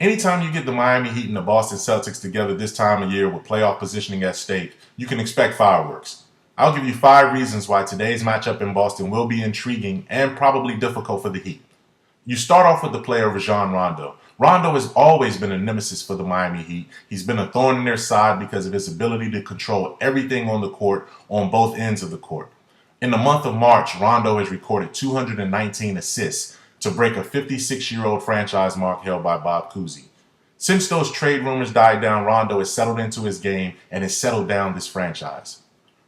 Anytime you get the Miami Heat and the Boston Celtics together this time of year with playoff positioning at stake, you can expect fireworks. I'll give you 5 reasons why today's matchup in Boston will be intriguing and probably difficult for the Heat. You start off with the player Rajon Rondo. Rondo has always been a nemesis for the Miami Heat. He's been a thorn in their side because of his ability to control everything on the court on both ends of the court. In the month of March, Rondo has recorded 219 assists to break a 56-year-old franchise mark held by Bob Cousy. Since those trade rumors died down, Rondo has settled into his game and has settled down this franchise.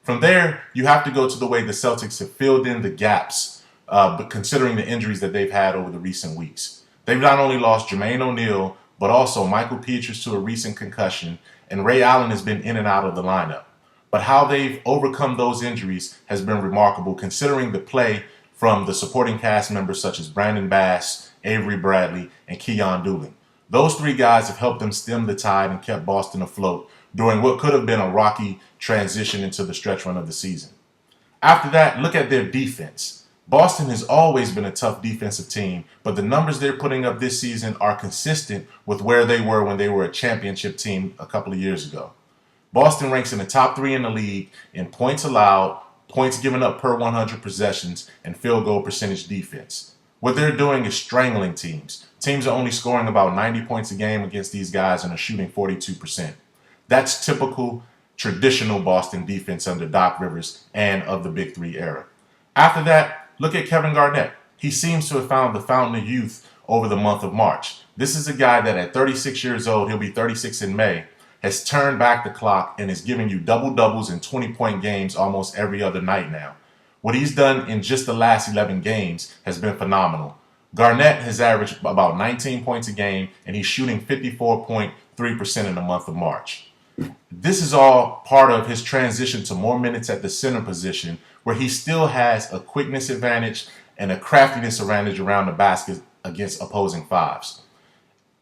From there, you have to go to the way the Celtics have filled in the gaps, but considering the injuries that they've had over the recent weeks. They've not only lost Jermaine O'Neal, but also Michael Pietrus to a recent concussion, and Ray Allen has been in and out of the lineup. But how they've overcome those injuries has been remarkable, considering the play from the supporting cast members such as Brandon Bass, Avery Bradley, and Keyon Dooling. Those 3 guys have helped them stem the tide and kept Boston afloat during what could have been a rocky transition into the stretch run of the season. After that, look at their defense. Boston has always been a tough defensive team, but the numbers they're putting up this season are consistent with where they were when they were a championship team a couple of years ago. Boston ranks in the top 3 in the league in points allowed, points given up per 100 possessions, and field goal percentage defense. What they're doing is strangling teams. Teams are only scoring about 90 points a game against these guys and are shooting 42%. That's typical, traditional Boston defense under Doc Rivers and of the Big 3 era. After that, look at Kevin Garnett. He seems to have found the fountain of youth over the month of March. This is a guy that at 36 years old, he'll be 36 in May, has turned back the clock and is giving you double-doubles and 20-point games almost every other night now. What he's done in just the last 11 games has been phenomenal. Garnett has averaged about 19 points a game, and he's shooting 54.3% in the month of March. This is all part of his transition to more minutes at the center position, where he still has a quickness advantage and a craftiness advantage around the basket against opposing fives.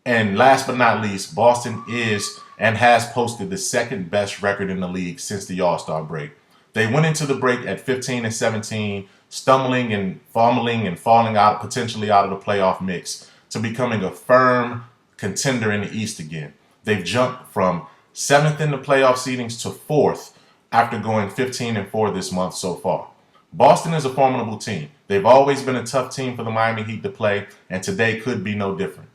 And last but not least, Boston is and has posted the second best record in the league since the All-Star break. They went into the break at 15-17, stumbling and fumbling and falling out, potentially out of the playoff mix, to becoming a firm contender in the East again. They've jumped from 7th in the playoff seedings to 4th after going 15-4 this month so far. Boston is a formidable team. They've always been a tough team for the Miami Heat to play, and today could be no different.